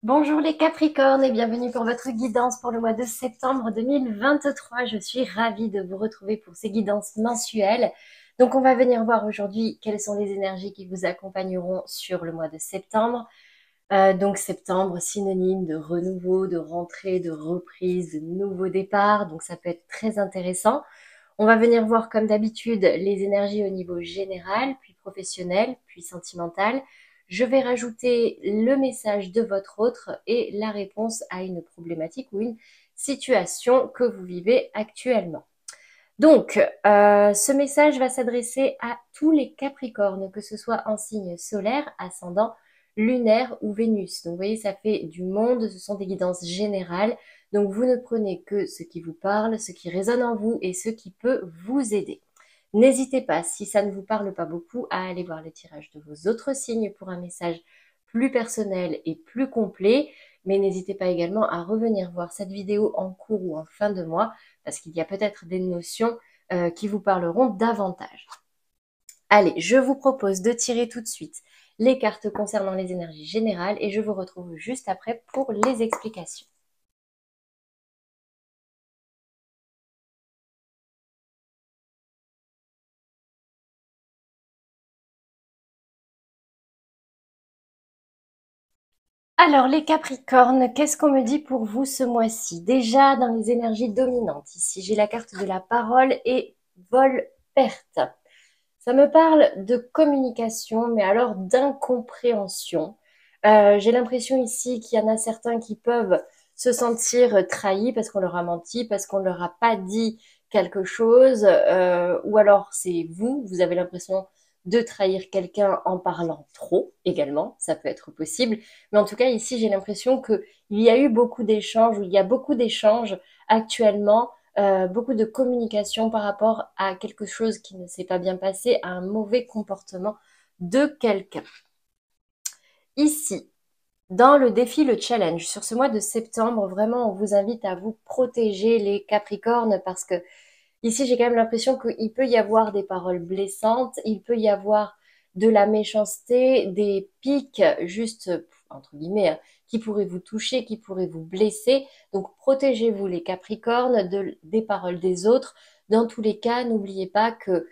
Bonjour les Capricornes et bienvenue pour votre guidance pour le mois de septembre 2023. Je suis ravie de vous retrouver pour ces guidances mensuelles. Donc on va venir voir aujourd'hui quelles sont les énergies qui vous accompagneront sur le mois de septembre. Donc septembre, synonyme de renouveau, de rentrée, de reprise, de nouveau départ. Donc ça peut être très intéressant. On va venir voir comme d'habitude les énergies au niveau général, puis professionnel, puis sentimental. Je vais rajouter le message de votre autre et la réponse à une problématique ou une situation que vous vivez actuellement. Donc, ce message va s'adresser à tous les Capricornes, que ce soit en signe solaire, ascendant, lunaire ou Vénus. Donc, vous voyez, ça fait du monde, ce sont des guidances générales. Donc, vous ne prenez que ce qui vous parle, ce qui résonne en vous et ce qui peut vous aider. N'hésitez pas, si ça ne vous parle pas beaucoup, à aller voir le tirage de vos autres signes pour un message plus personnel et plus complet. Mais n'hésitez pas également à revenir voir cette vidéo en cours ou en fin de mois parce qu'il y a peut-être des notions qui vous parleront davantage. Allez, je vous propose de tirer tout de suite les cartes concernant les énergies générales et je vous retrouve juste après pour les explications. Alors, les Capricornes, qu'est-ce qu'on me dit pour vous ce mois-ci? Déjà, dans les énergies dominantes, ici, j'ai la carte de la parole et vol-perte. Ça me parle de communication, mais alors d'incompréhension. J'ai l'impression ici qu'il y en a certains qui peuvent se sentir trahis parce qu'on leur a menti, parce qu'on ne leur a pas dit quelque chose, ou alors c'est vous, vous avez l'impression de trahir quelqu'un en parlant trop également, ça peut être possible. Mais en tout cas, ici, j'ai l'impression qu'il y a eu beaucoup d'échanges, ou il y a beaucoup d'échanges actuellement, beaucoup de communication par rapport à quelque chose qui ne s'est pas bien passé, à un mauvais comportement de quelqu'un. Ici, dans le défi, le challenge, sur ce mois de septembre, vraiment, on vous invite à vous protéger les Capricornes parce que ici, j'ai quand même l'impression qu'il peut y avoir des paroles blessantes, il peut y avoir de la méchanceté, des pics, juste, entre guillemets, hein, qui pourraient vous toucher, qui pourraient vous blesser. Donc, protégez-vous les Capricornes des paroles des autres. Dans tous les cas, n'oubliez pas que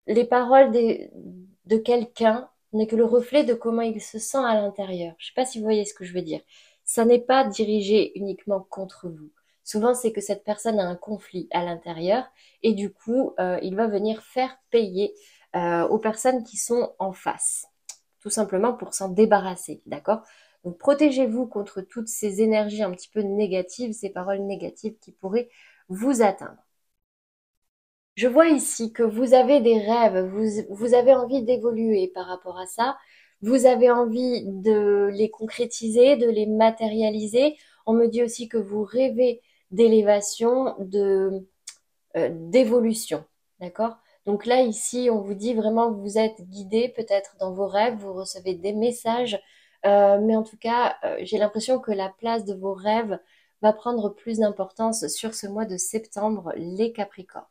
les paroles de quelqu'un n'est que le reflet de comment il se sent à l'intérieur. Je ne sais pas si vous voyez ce que je veux dire. Ça n'est pas dirigé uniquement contre vous. Souvent, c'est que cette personne a un conflit à l'intérieur et du coup, il va venir faire payer aux personnes qui sont en face, tout simplement pour s'en débarrasser, d'accord? Donc, protégez-vous contre toutes ces énergies un petit peu négatives, ces paroles négatives qui pourraient vous atteindre. Je vois ici que vous avez des rêves, vous avez envie d'évoluer par rapport à ça, vous avez envie de les concrétiser, de les matérialiser. On me dit aussi que vous rêvez d'élévation, d'évolution, d'accord? Donc là, ici, on vous dit vraiment que vous êtes guidé peut-être dans vos rêves, vous recevez des messages, mais en tout cas, j'ai l'impression que la place de vos rêves va prendre plus d'importance sur ce mois de septembre, les Capricornes.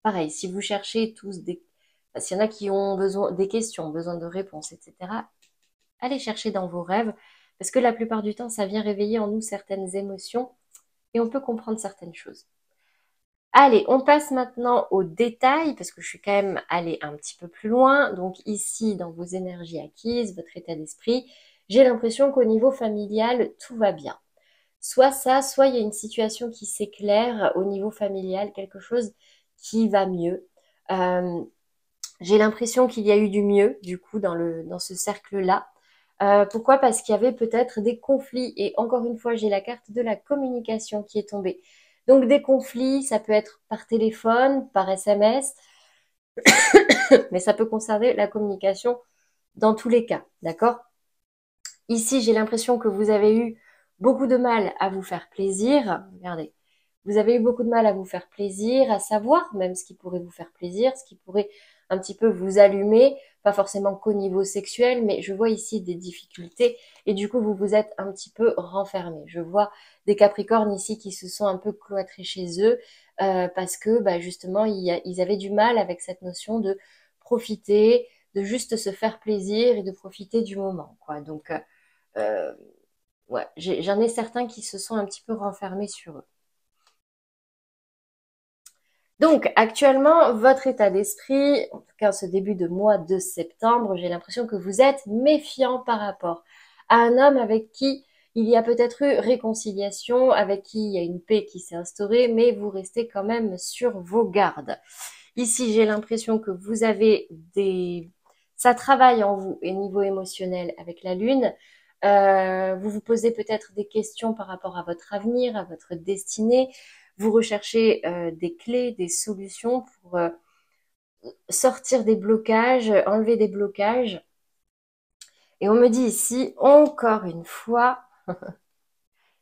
Pareil, si vous cherchez tous des... S'il y en a qui ont besoin des questions, besoin de réponses, etc., allez chercher dans vos rêves, parce que la plupart du temps, ça vient réveiller en nous certaines émotions et on peut comprendre certaines choses. Allez, on passe maintenant aux détails, parce que je suis quand même allée un petit peu plus loin. Donc ici, dans vos énergies acquises, votre état d'esprit, j'ai l'impression qu'au niveau familial, tout va bien. Soit ça, soit il y a une situation qui s'éclaire au niveau familial, quelque chose qui va mieux. Euh, j'ai l'impression qu'il y a eu du mieux, du coup, dans ce cercle-là. Pourquoi? Parce qu'il y avait peut-être des conflits. Et encore une fois, j'ai la carte de la communication qui est tombée. Donc des conflits, ça peut être par téléphone, par SMS, mais ça peut concerner la communication dans tous les cas, d'accord? Ici, j'ai l'impression que vous avez eu beaucoup de mal à vous faire plaisir. Regardez, vous avez eu beaucoup de mal à vous faire plaisir, à savoir même ce qui pourrait vous faire plaisir, ce qui pourrait un petit peu vous allumer, pas forcément qu'au niveau sexuel, mais je vois ici des difficultés et du coup vous vous êtes un petit peu renfermé. Je vois des Capricornes ici qui se sont un peu cloîtrés chez eux parce que bah, justement ils avaient du mal avec cette notion de profiter, de juste se faire plaisir et de profiter du moment, quoi. Donc euh, Ouais, j'en ai certains qui se sont un petit peu renfermés sur eux. Donc, actuellement, votre état d'esprit, en tout cas ce début de mois de septembre, j'ai l'impression que vous êtes méfiant par rapport à un homme avec qui il y a peut-être eu réconciliation, avec qui il y a une paix qui s'est instaurée, mais vous restez quand même sur vos gardes. Ici, j'ai l'impression que vous avez des... Ça travaille en vous et niveau émotionnel avec la Lune. Vous vous posez peut-être des questions par rapport à votre avenir, à votre destinée. Vous recherchez des clés, des solutions pour sortir des blocages, enlever des blocages. Et on me dit ici, encore une fois,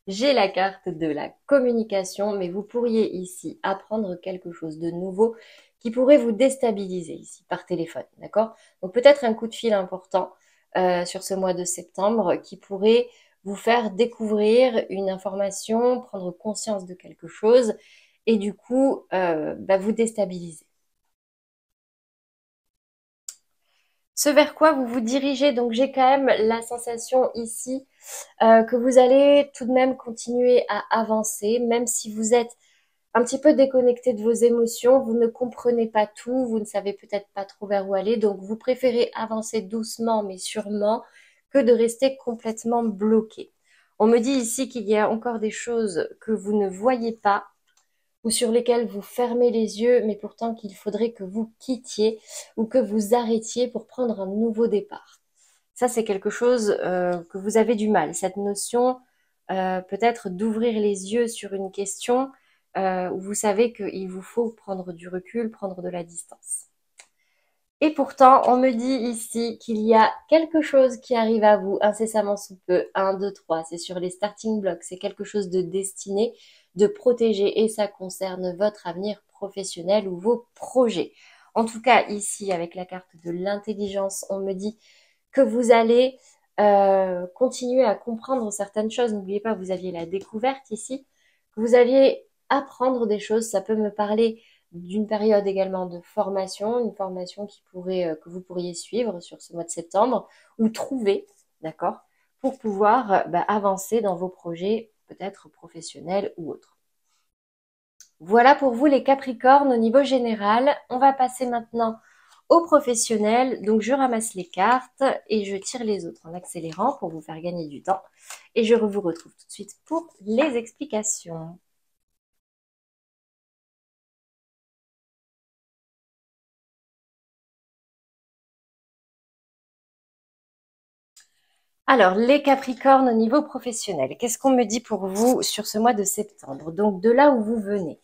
j'ai la carte de la communication, mais vous pourriez ici apprendre quelque chose de nouveau qui pourrait vous déstabiliser ici par téléphone, d'accord? Donc peut-être un coup de fil important sur ce mois de septembre qui pourrait vous faire découvrir une information, prendre conscience de quelque chose et du coup vous déstabiliser. Ce vers quoi vous vous dirigez, donc j'ai quand même la sensation ici que vous allez tout de même continuer à avancer, même si vous êtes un petit peu déconnecté de vos émotions, vous ne comprenez pas tout, vous ne savez peut-être pas trop vers où aller, donc vous préférez avancer doucement mais sûrement que de rester complètement bloqué. On me dit ici qu'il y a encore des choses que vous ne voyez pas ou sur lesquelles vous fermez les yeux, mais pourtant qu'il faudrait que vous quittiez ou que vous arrêtiez pour prendre un nouveau départ. Ça, c'est quelque chose que vous avez du mal. Cette notion peut-être d'ouvrir les yeux sur une question où vous savez qu'il vous faut prendre du recul, prendre de la distance. Et pourtant, on me dit ici qu'il y a quelque chose qui arrive à vous incessamment sous peu. Un, 2, 3, c'est sur les starting blocks. C'est quelque chose de destiné, de protégé et ça concerne votre avenir professionnel ou vos projets. En tout cas, ici, avec la carte de l'intelligence, on me dit que vous allez continuer à comprendre certaines choses. N'oubliez pas, vous aviez la découverte ici, que vous alliez apprendre des choses. Ça peut me parler d'une période également de formation, une formation qui pourrait, que vous pourriez suivre sur ce mois de septembre ou trouver, d'accord, pour pouvoir avancer dans vos projets, peut-être professionnels ou autres. Voilà pour vous les Capricornes au niveau général. On va passer maintenant aux professionnels. Donc je ramasse les cartes et je tire les autres en accélérant pour vous faire gagner du temps. Et je vous retrouve tout de suite pour les explications. Alors, les Capricornes au niveau professionnel, qu'est-ce qu'on me dit pour vous sur ce mois de septembre? Donc, de là où vous venez,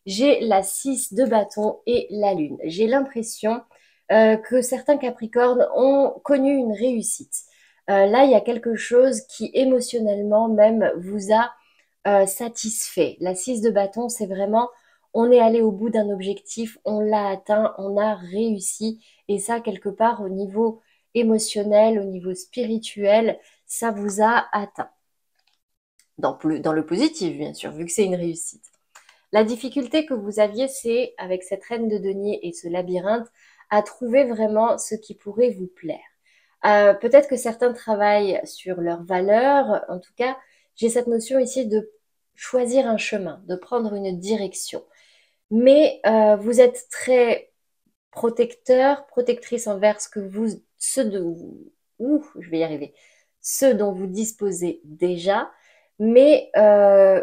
j'ai la 6 de bâton et la lune. J'ai l'impression que certains Capricornes ont connu une réussite. Là, il y a quelque chose qui émotionnellement même vous a satisfait. La 6 de bâton, c'est vraiment, on est allé au bout d'un objectif, on l'a atteint, on a réussi. Et ça, quelque part, au niveau émotionnel, au niveau spirituel, ça vous a atteint. Dans le positif, bien sûr, vu que c'est une réussite. La difficulté que vous aviez, c'est, avec cette reine de denier et ce labyrinthe, à trouver vraiment ce qui pourrait vous plaire. Peut-être que certains travaillent sur leurs valeurs. En tout cas, j'ai cette notion ici de choisir un chemin, de prendre une direction. Mais vous êtes très protecteur, protectrice envers je vais y arriver, ceux dont vous disposez déjà. Mais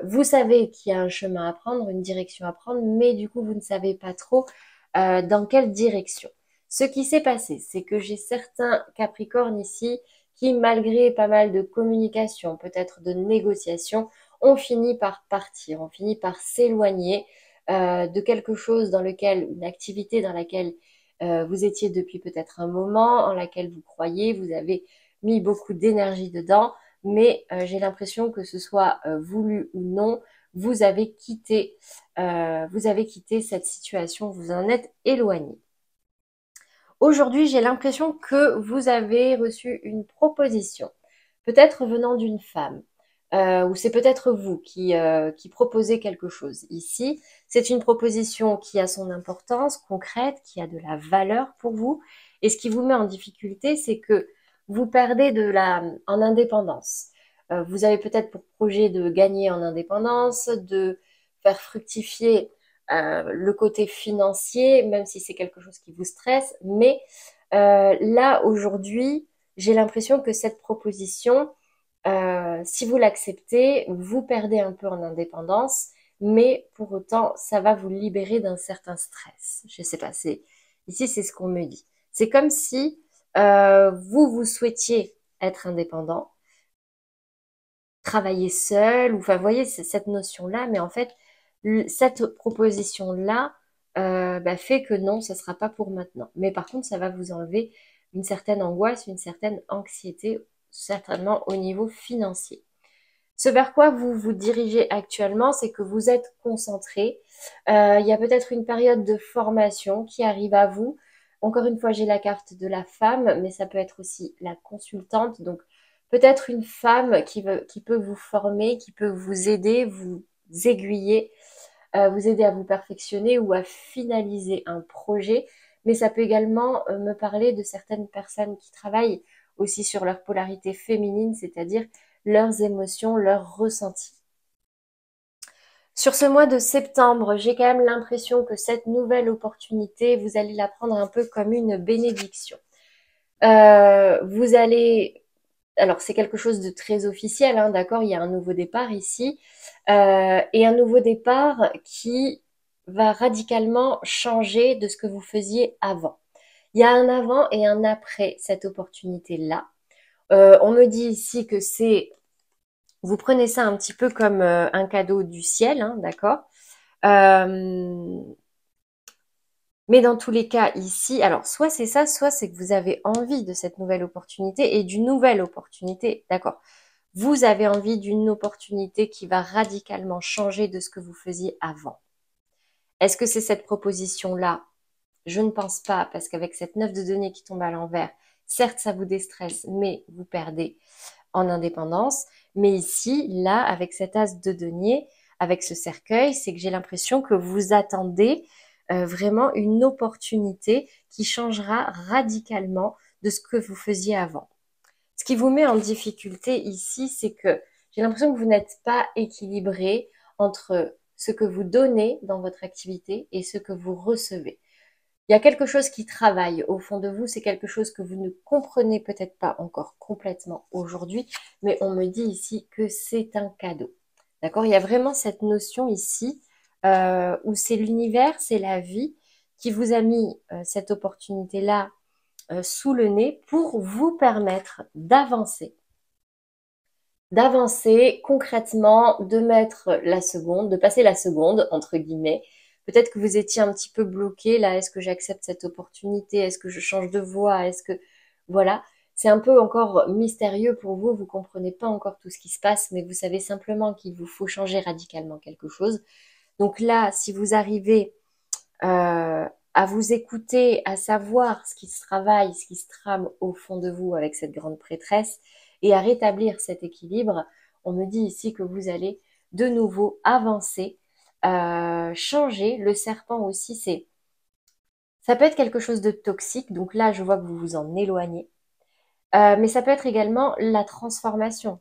vous savez qu'il y a un chemin à prendre, une direction à prendre, mais du coup, vous ne savez pas trop dans quelle direction. Ce qui s'est passé, c'est que j'ai certains Capricornes ici qui, malgré pas mal de communication, peut-être de négociation, ont fini par partir, ont fini par s'éloigner de quelque chose dans lequel, une activité dans laquelle vous étiez depuis peut-être un moment, en laquelle vous croyez, vous avez mis beaucoup d'énergie dedans, mais j'ai l'impression que ce soit voulu ou non, vous avez quitté cette situation, vous en êtes éloigné. Aujourd'hui, j'ai l'impression que vous avez reçu une proposition, peut-être venant d'une femme, ou c'est peut-être vous qui proposez quelque chose. Ici, c'est une proposition qui a son importance concrète, qui a de la valeur pour vous. Et ce qui vous met en difficulté, c'est que vous perdez en indépendance. Vous avez peut-être pour projet de gagner en indépendance, de faire fructifier le côté financier, même si c'est quelque chose qui vous stresse. Mais là, aujourd'hui, j'ai l'impression que cette proposition, si vous l'acceptez, vous perdez un peu en indépendance, mais pour autant, ça va vous libérer d'un certain stress. Je sais pas, ici, c'est ce qu'on me dit. C'est comme si vous souhaitiez être indépendant, travailler seul, ou enfin, vous voyez, c'est cette notion-là, mais en fait, cette proposition-là fait que non, ce ne sera pas pour maintenant. Mais par contre, ça va vous enlever une certaine angoisse, une certaine anxiété, certainement au niveau financier. Ce vers quoi vous vous dirigez actuellement, c'est que vous êtes concentré. Il y a peut-être une période de formation qui arrive à vous. Encore une fois, j'ai la carte de la femme, mais ça peut être aussi la consultante. Donc, peut-être une femme qui peut vous former, qui peut vous aider, vous aiguiller, vous aider à vous perfectionner ou à finaliser un projet. Mais ça peut également me parler de certaines personnes qui travaillent aussi sur leur polarité féminine, c'est-à-dire leurs émotions, leurs ressentis. Sur ce mois de septembre, j'ai quand même l'impression que cette nouvelle opportunité, vous allez la prendre un peu comme une bénédiction. Vous allez... Alors, c'est quelque chose de très officiel, hein, d'accord? Il y a un nouveau départ ici. Et un nouveau départ qui va radicalement changer de ce que vous faisiez avant. Il y a un avant et un après cette opportunité-là. On me dit ici que vous prenez ça un petit peu comme un cadeau du ciel, hein, d'accord? Euh, mais dans tous les cas, ici, alors soit c'est ça, soit c'est que vous avez envie de cette nouvelle opportunité et d'une nouvelle opportunité, d'accord? Vous avez envie d'une opportunité qui va radicalement changer de ce que vous faisiez avant. Est-ce que c'est cette proposition-là? Je ne pense pas, parce qu'avec cette 9 de denier qui tombe à l'envers, certes, ça vous déstresse, mais vous perdez en indépendance. Mais ici, là, avec cet as de denier, avec ce cercueil, c'est que j'ai l'impression que vous attendez vraiment une opportunité qui changera radicalement de ce que vous faisiez avant. Ce qui vous met en difficulté ici, c'est que j'ai l'impression que vous n'êtes pas équilibré entre ce que vous donnez dans votre activité et ce que vous recevez. Il y a quelque chose qui travaille au fond de vous, c'est quelque chose que vous ne comprenez peut-être pas encore complètement aujourd'hui, mais on me dit ici que c'est un cadeau. D'accord? Il y a vraiment cette notion ici où c'est l'univers, c'est la vie qui vous a mis cette opportunité-là sous le nez pour vous permettre d'avancer concrètement, de mettre la seconde, de passer la seconde, entre guillemets. Peut-être que vous étiez un petit peu bloqué là, est-ce que j'accepte cette opportunité? Est-ce que je change de voie? Est-ce que... Voilà, c'est un peu encore mystérieux pour vous, vous comprenez pas encore tout ce qui se passe, mais vous savez simplement qu'il vous faut changer radicalement quelque chose. Donc là, si vous arrivez à vous écouter, à savoir ce qui se travaille, ce qui se trame au fond de vous avec cette grande prêtresse et à rétablir cet équilibre, on me dit ici que vous allez de nouveau avancer, changer. Le serpent aussi, ça peut être quelque chose de toxique, donc là je vois que vous vous en éloignez. Mais ça peut être également la transformation.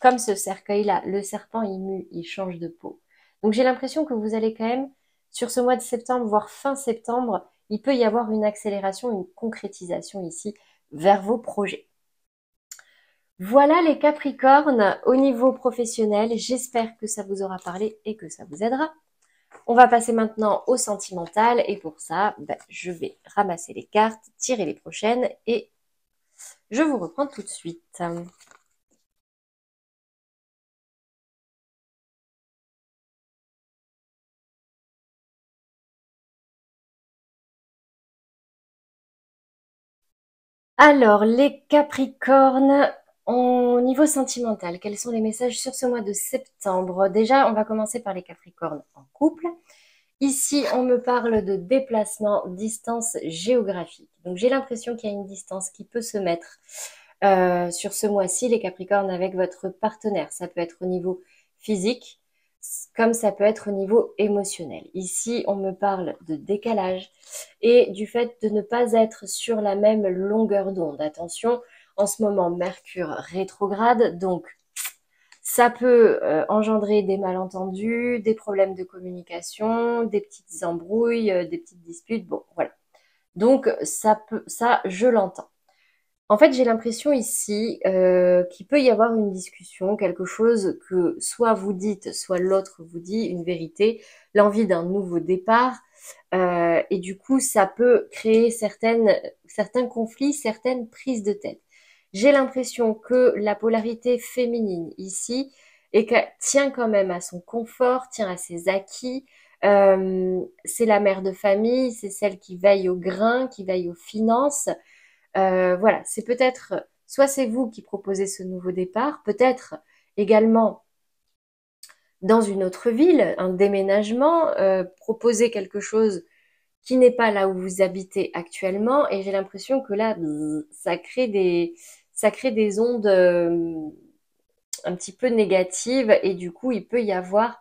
Comme ce cercueil-là, le serpent il mue, il change de peau. Donc j'ai l'impression que vous allez quand même, sur ce mois de septembre, voire fin septembre, il peut y avoir une accélération, une concrétisation ici vers vos projets. Voilà les Capricornes au niveau professionnel. J'espère que ça vous aura parlé et que ça vous aidera. On va passer maintenant au sentimental et pour ça, je vais ramasser les cartes, tirer les prochaines et je vous reprends tout de suite. Alors, les Capricornes, au niveau sentimental, quels sont les messages sur ce mois de septembre? Déjà, on va commencer par les Capricornes en couple. Ici, on me parle de déplacement, distance géographique. Donc, j'ai l'impression qu'il y a une distance qui peut se mettre sur ce mois-ci, les Capricornes, avec votre partenaire. Ça peut être au niveau physique, comme ça peut être au niveau émotionnel. Ici, on me parle de décalage et du fait de ne pas être sur la même longueur d'onde. Attention, en ce moment, Mercure rétrograde, donc Ça peut engendrer des malentendus, des problèmes de communication, des petites embrouilles, des petites disputes. Bon, voilà. Donc ça, je l'entends. En fait, j'ai l'impression ici qu'il peut y avoir une discussion, quelque chose que soit vous dites, soit l'autre vous dit, une vérité, l'envie d'un nouveau départ. Et du coup, ça peut créer certains conflits, certaines prises de tête. J'ai l'impression que la polarité féminine ici tient quand même à son confort, tient à ses acquis. C'est la mère de famille, c'est celle qui veille au grain, qui veille aux finances. Voilà, c'est peut-être, soit c'est vous qui proposez ce nouveau départ, peut-être également dans une autre ville, un déménagement, proposer quelque chose qui n'est pas là où vous habitez actuellement, et j'ai l'impression que là, ça crée des ondes un petit peu négatives, et du coup, il peut y avoir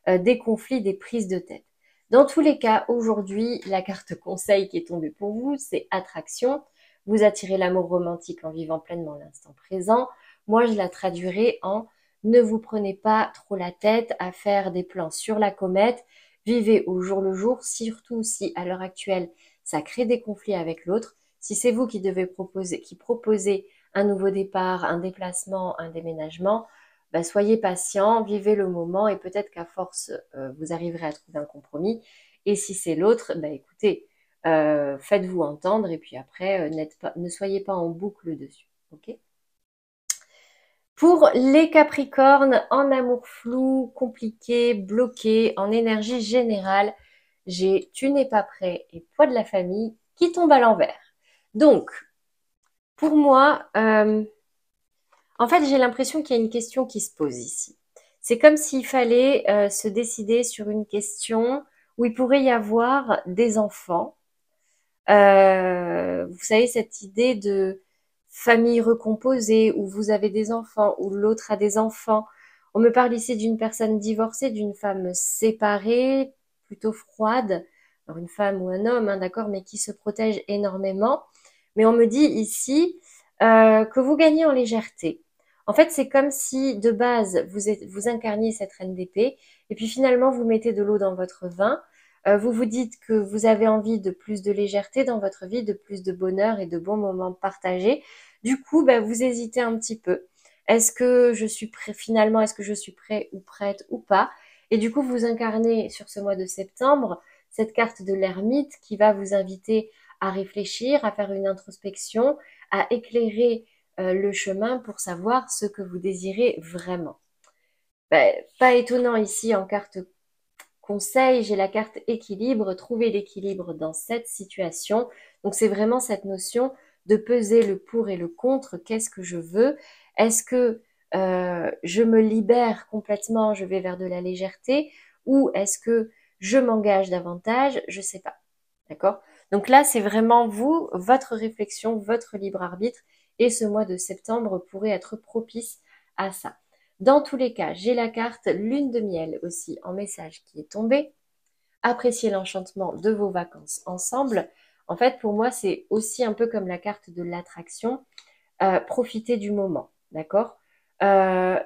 des conflits, des prises de tête. Dans tous les cas, aujourd'hui, la carte conseil qui est tombée pour vous, c'est attraction. Vous attirez l'amour romantique en vivant pleinement l'instant présent. Moi, je la traduirai en ne vous prenez pas trop la tête à faire des plans sur la comète. Vivez au jour le jour, surtout si à l'heure actuelle, ça crée des conflits avec l'autre. Si c'est vous qui devez proposez un nouveau départ, un déplacement, un déménagement, bah, soyez patient, vivez le moment et peut-être qu'à force, vous arriverez à trouver un compromis. Et si c'est l'autre, bah, écoutez, faites-vous entendre et puis après, ne soyez pas en boucle dessus. Ok. Pour les Capricornes, en amour flou, compliqué, bloqué, en énergie générale, j'ai tu n'es pas prêt et poids de la famille qui tombe à l'envers. Donc, pour moi, en fait, j'ai l'impression qu'il y a une question qui se pose ici. C'est comme s'il fallait se décider sur une question où il pourrait y avoir des enfants. Vous savez, cette idée de famille recomposée où vous avez des enfants, où l'autre a des enfants. On me parle ici d'une personne divorcée, d'une femme séparée, plutôt froide. Alors une femme ou un homme, hein, d'accord, mais qui se protège énormément. Mais on me dit ici que vous gagnez en légèreté. En fait, c'est comme si de base vous incarniez cette reine d'épée, et puis finalement vous mettez de l'eau dans votre vin. Vous vous dites que vous avez envie de plus de légèreté dans votre vie, de plus de bonheur et de bons moments partagés. Du coup, ben, vous hésitez un petit peu. Est-ce que je suis prêt, finalement, est-ce que je suis prêt ou prête ou pas? Et du coup, vous incarnez sur ce mois de septembre cette carte de l'ermite qui va vous inviter à réfléchir, à faire une introspection, à éclairer le chemin pour savoir ce que vous désirez vraiment. Ben, pas étonnant ici en carte conseil, j'ai la carte équilibre, trouver l'équilibre dans cette situation. Donc c'est vraiment cette notion de peser le pour et le contre. Qu'est-ce que je veux? Est-ce que je me libère complètement, je vais vers de la légèreté, ou est-ce que je m'engage davantage? Je sais pas. D'accord? Donc là, c'est vraiment vous, votre réflexion, votre libre arbitre, et ce mois de septembre pourrait être propice à ça. Dans tous les cas, j'ai la carte lune de miel aussi en message qui est tombée. Appréciez l'enchantement de vos vacances ensemble. En fait, pour moi, c'est aussi un peu comme la carte de l'attraction. Profitez du moment, d'accord?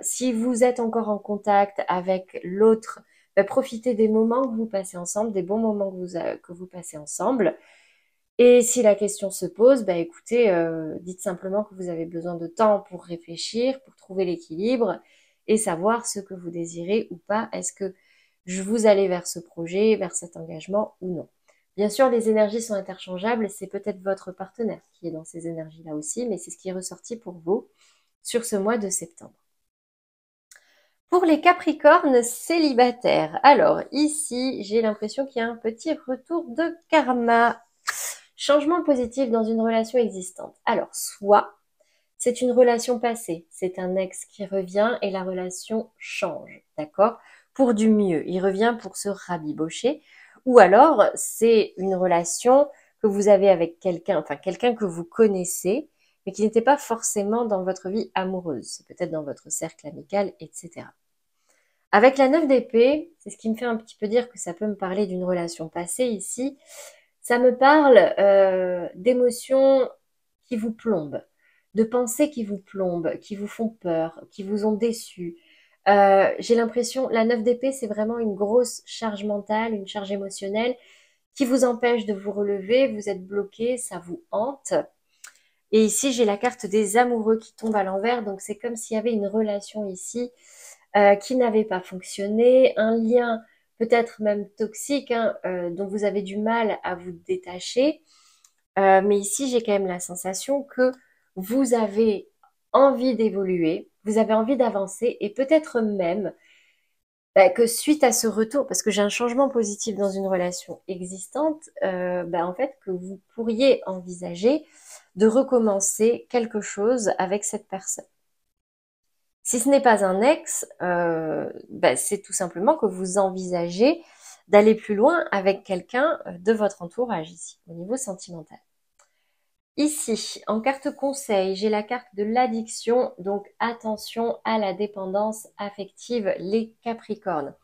Si vous êtes encore en contact avec l'autre, profitez des moments que vous passez ensemble, des bons moments que vous passez ensemble. Et si la question se pose, bah écoutez, dites simplement que vous avez besoin de temps pour réfléchir, pour trouver l'équilibre et savoir ce que vous désirez ou pas. Est-ce que je vous allez vers ce projet, vers cet engagement ou non? Bien sûr, les énergies sont interchangeables. C'est peut-être votre partenaire qui est dans ces énergies-là aussi, mais c'est ce qui est ressorti pour vous sur ce mois de septembre. Pour les Capricornes célibataires, alors ici, j'ai l'impression qu'il y a un petit retour de karma. Changement positif dans une relation existante. Alors, soit c'est une relation passée, c'est un ex qui revient et la relation change, d'accord? Pour du mieux, il revient pour se rabibocher. Ou alors, c'est une relation que vous avez avec quelqu'un, enfin quelqu'un que vous connaissez, mais qui n'était pas forcément dans votre vie amoureuse. C'est peut-être dans votre cercle amical, etc. Avec la 9 d'épée, c'est ce qui me fait un petit peu dire que ça peut me parler d'une relation passée ici. Ça me parle d'émotions qui vous plombent, de pensées qui vous plombent, qui vous font peur, qui vous ont déçu. J'ai l'impression, la 9 d'épée, c'est vraiment une grosse charge mentale, une charge émotionnelle qui vous empêche de vous relever, vous êtes bloqué, ça vous hante. Et ici, j'ai la carte des amoureux qui tombe à l'envers, donc c'est comme s'il y avait une relation ici qui n'avait pas fonctionné, un lien peut-être même toxique, hein, dont vous avez du mal à vous détacher. Mais ici, j'ai quand même la sensation que vous avez envie d'évoluer, vous avez envie d'avancer et peut-être même que suite à ce retour, parce que j'ai un changement positif dans une relation existante, en fait, que vous pourriez envisager de recommencer quelque chose avec cette personne. Si ce n'est pas un ex, c'est tout simplement que vous envisagez d'aller plus loin avec quelqu'un de votre entourage ici, au niveau sentimental. Ici, en carte conseil, j'ai la carte de l'addiction, donc attention à la dépendance affective, les Capricornes.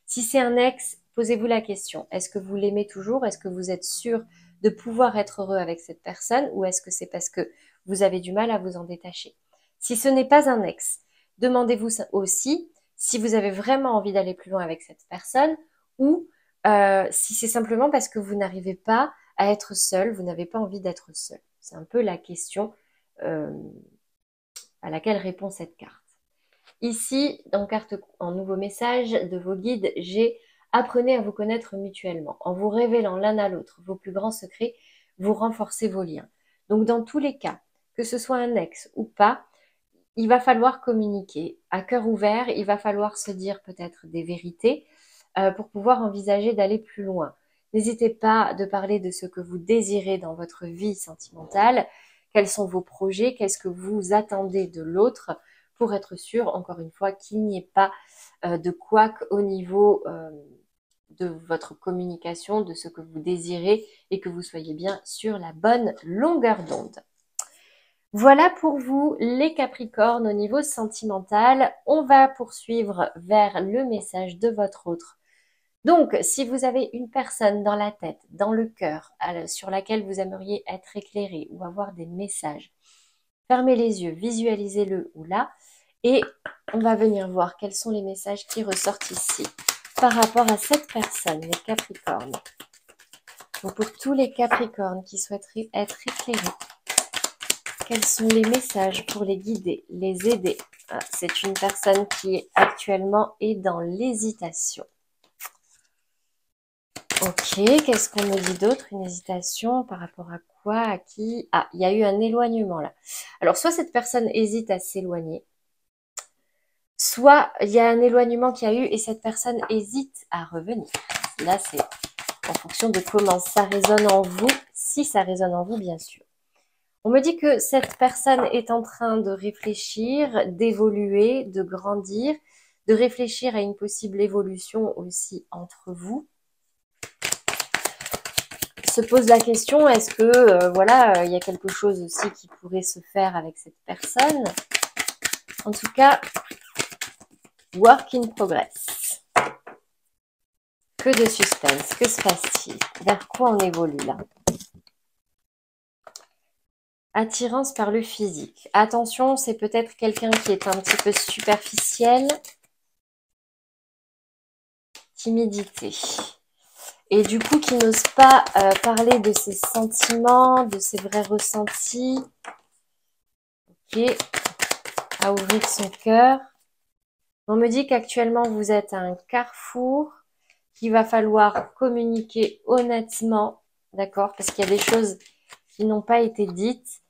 Si c'est un ex, posez-vous la question, est-ce que vous l'aimez toujours? Est-ce que vous êtes sûr de pouvoir être heureux avec cette personne ou est-ce que c'est parce que vous avez du mal à vous en détacher? Si ce n'est pas un ex, demandez-vous aussi si vous avez vraiment envie d'aller plus loin avec cette personne ou si c'est simplement parce que vous n'arrivez pas à être seul, vous n'avez pas envie d'être seul. C'est un peu la question euh, à laquelle répond cette carte. Ici, en nouveau message de vos guides, j'ai apprenez à vous connaître mutuellement. En vous révélant l'un à l'autre vos plus grands secrets, vous renforcez vos liens. Donc dans tous les cas, que ce soit un ex ou pas, il va falloir communiquer à cœur ouvert, il va falloir se dire peut-être des vérités pour pouvoir envisager d'aller plus loin. N'hésitez pas de parler de ce que vous désirez dans votre vie sentimentale, quels sont vos projets, qu'est-ce que vous attendez de l'autre pour être sûr, encore une fois, qu'il n'y ait pas de couac au niveau de votre communication, de ce que vous désirez et que vous soyez bien sur la bonne longueur d'onde. Voilà pour vous les Capricornes au niveau sentimental. On va poursuivre vers le message de votre autre. Donc, si vous avez une personne dans la tête, dans le cœur, sur laquelle vous aimeriez être éclairé ou avoir des messages, fermez les yeux, visualisez-le ou là, et on va venir voir quels sont les messages qui ressortent ici par rapport à cette personne, les Capricornes. Donc, pour tous les Capricornes qui souhaiteraient être éclairés, quels sont les messages pour les guider, les aider? C'est une personne qui actuellement est dans l'hésitation. Ok, qu'est-ce qu'on me dit d'autre? Une hésitation par rapport à quoi? À qui? Ah, il y a eu un éloignement là. Alors, soit cette personne hésite à s'éloigner, soit il y a un éloignement qui a eu et cette personne hésite à revenir. Là, c'est en fonction de comment ça résonne en vous, si ça résonne en vous, bien sûr. On me dit que cette personne est en train de réfléchir, d'évoluer, de grandir, de réfléchir à une possible évolution aussi entre vous. Se pose la question, est-ce que il y a quelque chose aussi qui pourrait se faire avec cette personne? En tout cas, work in progress. Que de suspense, que se passe-t-il? Vers quoi on évolue là? Attirance par le physique. Attention, c'est peut-être quelqu'un qui est un petit peu superficiel. Timidité. Et du coup, qui n'ose pas parler de ses sentiments, de ses vrais ressentis. Ok. À ouvrir son cœur. On me dit qu'actuellement, vous êtes à un carrefour, qu'il va falloir communiquer honnêtement, d'accord? Parce qu'il y a des choses qui n'ont pas été dites.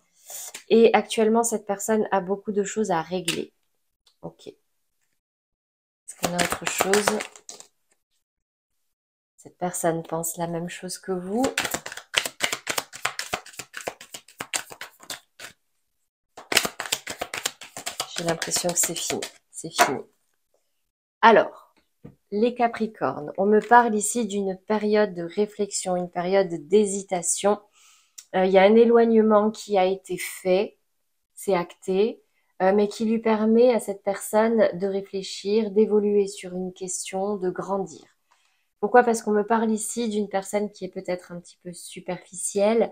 Et actuellement, cette personne a beaucoup de choses à régler. Ok. Est-ce qu'on a autre chose? Cette personne pense la même chose que vous. J'ai l'impression que c'est fini. C'est fini. Alors, les Capricornes, on me parle ici d'une période de réflexion, une période d'hésitation. Il y a un éloignement qui a été fait, c'est acté, mais qui lui permet à cette personne de réfléchir, d'évoluer sur une question, de grandir. Pourquoi? Parce qu'on me parle ici d'une personne qui est peut-être un petit peu superficielle,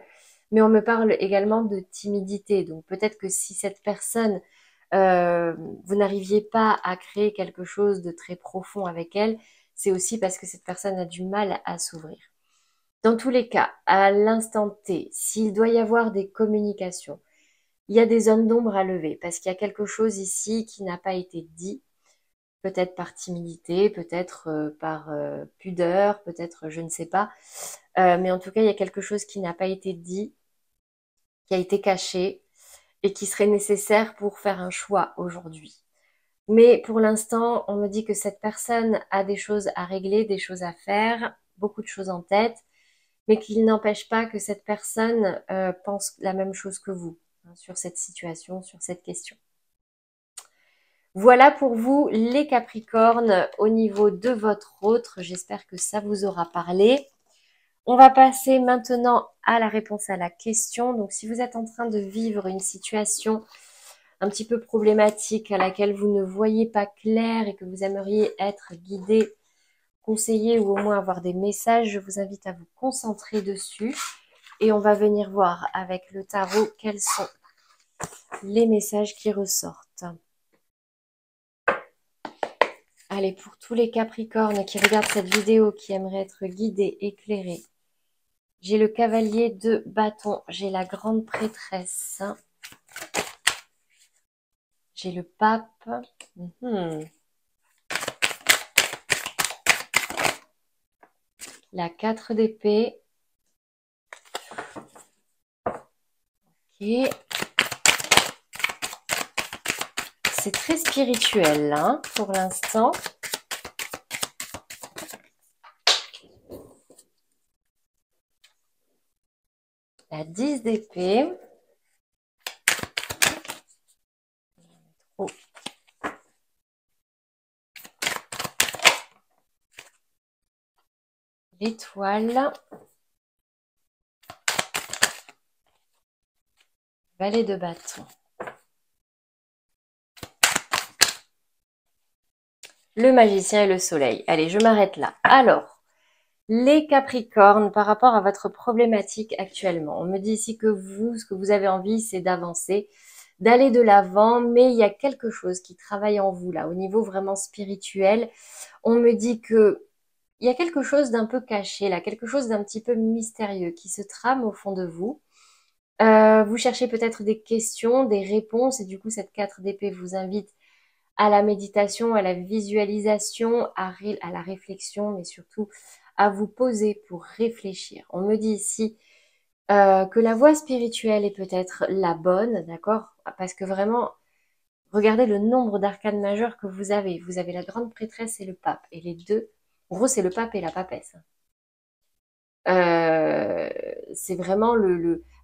mais on me parle également de timidité. Donc peut-être que si cette personne vous n'arriviez pas à créer quelque chose de très profond avec elle, c'est aussi parce que cette personne a du mal à s'ouvrir. Dans tous les cas, à l'instant T, s'il doit y avoir des communications, il y a des zones d'ombre à lever parce qu'il y a quelque chose ici qui n'a pas été dit, peut-être par timidité, peut-être par pudeur, peut-être je ne sais pas. Mais en tout cas, il y a quelque chose qui n'a pas été dit, qui a été caché et qui serait nécessaire pour faire un choix aujourd'hui. Mais pour l'instant, on me dit que cette personne a des choses à régler, des choses à faire, beaucoup de choses en tête, mais qu'il n'empêche pas que cette personne pense la même chose que vous hein, sur cette situation, sur cette question. Voilà pour vous les Capricornes au niveau de votre autre. J'espère que ça vous aura parlé. On va passer maintenant à la réponse à la question. Donc si vous êtes en train de vivre une situation un petit peu problématique à laquelle vous ne voyez pas clair et que vous aimeriez être guidé, conseillé ou au moins avoir des messages, je vous invite à vous concentrer dessus et on va venir voir avec le tarot quels sont les messages qui ressortent. Allez, pour tous les Capricornes qui regardent cette vidéo, qui aimeraient être guidés, éclairés, j'ai le cavalier de bâton, j'ai la grande prêtresse, j'ai le pape, la 4 d'épée, ok. C'est très spirituel hein, pour l'instant. La 10 d'épée. Oh. L'étoile. Valet de bâton. Le magicien et le soleil. Allez, je m'arrête là. Alors, les Capricornes, par rapport à votre problématique actuellement, on me dit ici que vous, ce que vous avez envie, c'est d'avancer, d'aller de l'avant, mais il y a quelque chose qui travaille en vous là, au niveau vraiment spirituel. On me dit que il y a quelque chose d'un peu caché là, quelque chose d'un petit peu mystérieux qui se trame au fond de vous. Vous cherchez peut-être des questions, des réponses, et du coup, cette 4 d'épée vous invite à la méditation, à la visualisation, à la réflexion, mais surtout à vous poser pour réfléchir. On me dit ici que la voie spirituelle est peut-être la bonne, d'accord? Parce que vraiment, regardez le nombre d'arcanes majeures que vous avez. Vous avez la grande prêtresse et le pape. Et les deux, en gros, c'est le pape et la papesse. C'est vraiment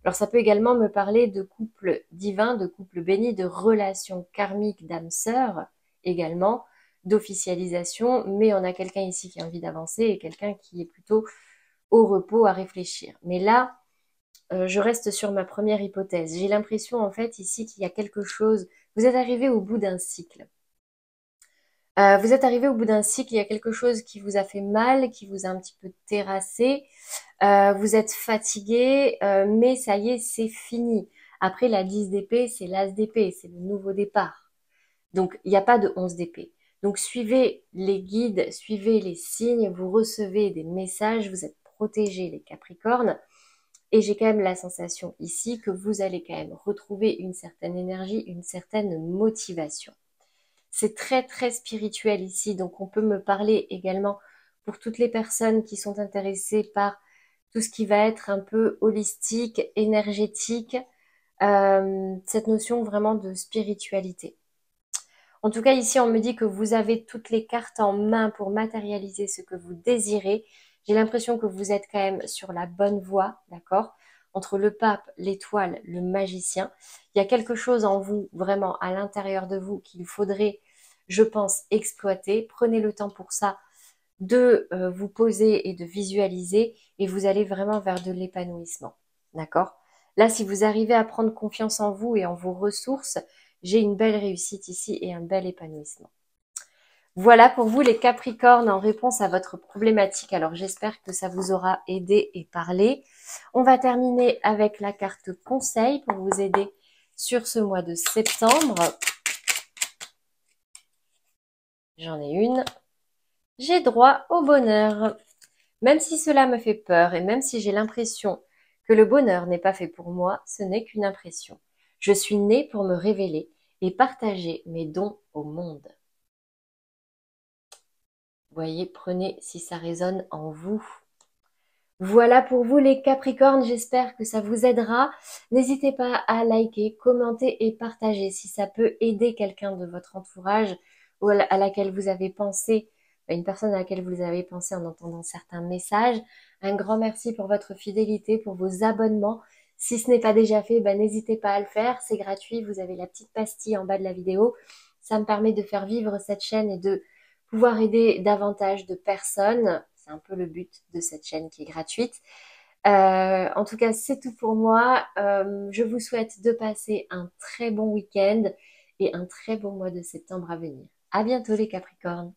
Alors ça peut également me parler de couple divin, de couple béni, de relations karmiques d'âme sœur également, d'officialisation, mais on a quelqu'un ici qui a envie d'avancer et quelqu'un qui est plutôt au repos à réfléchir. Mais là, je reste sur ma première hypothèse. J'ai l'impression en fait ici qu'il y a quelque chose, vous êtes arrivé au bout d'un cycle. Vous êtes arrivé au bout d'un cycle, il y a quelque chose qui vous a fait mal, qui vous a un petit peu terrassé. Vous êtes fatigué, mais ça y est, c'est fini. Après, la 10 d'épée, c'est l'as d'épée, c'est le nouveau départ. Donc, il n'y a pas de 11 d'épée. Donc, suivez les guides, suivez les signes, vous recevez des messages, vous êtes protégés, les Capricornes. Et j'ai quand même la sensation ici que vous allez quand même retrouver une certaine énergie, une certaine motivation. C'est très très spirituel ici, donc on peut me parler également pour toutes les personnes qui sont intéressées par tout ce qui va être un peu holistique, énergétique, cette notion vraiment de spiritualité. En tout cas, ici, on me dit que vous avez toutes les cartes en main pour matérialiser ce que vous désirez. J'ai l'impression que vous êtes quand même sur la bonne voie, d'accord? Entre le pape, l'étoile, le magicien. Il y a quelque chose en vous, vraiment à l'intérieur de vous, qu'il faudrait, je pense, exploiter. Prenez le temps pour ça de vous poser et de visualiser et vous allez vraiment vers de l'épanouissement, d'accord? Là, si vous arrivez à prendre confiance en vous et en vos ressources, j'ai une belle réussite ici et un bel épanouissement. Voilà pour vous les Capricornes en réponse à votre problématique. Alors j'espère que ça vous aura aidé et parlé. On va terminer avec la carte conseil pour vous aider sur ce mois de septembre. J'en ai une. J'ai droit au bonheur. Même si cela me fait peur et même si j'ai l'impression que le bonheur n'est pas fait pour moi, ce n'est qu'une impression. Je suis née pour me révéler et partager mes dons au monde. Voyez, prenez si ça résonne en vous. Voilà pour vous les Capricornes, j'espère que ça vous aidera. N'hésitez pas à liker, commenter et partager si ça peut aider quelqu'un de votre entourage ou à laquelle vous avez pensé, une personne à laquelle vous avez pensé en entendant certains messages. Un grand merci pour votre fidélité, pour vos abonnements. Si ce n'est pas déjà fait, n'hésitez pas à le faire, c'est gratuit, vous avez la petite pastille en bas de la vidéo. Ça me permet de faire vivre cette chaîne et de pouvoir aider davantage de personnes. C'est un peu le but de cette chaîne qui est gratuite. En tout cas, c'est tout pour moi. Je vous souhaite de passer un très bon week-end et un très beau mois de septembre à venir. À bientôt les Capricornes.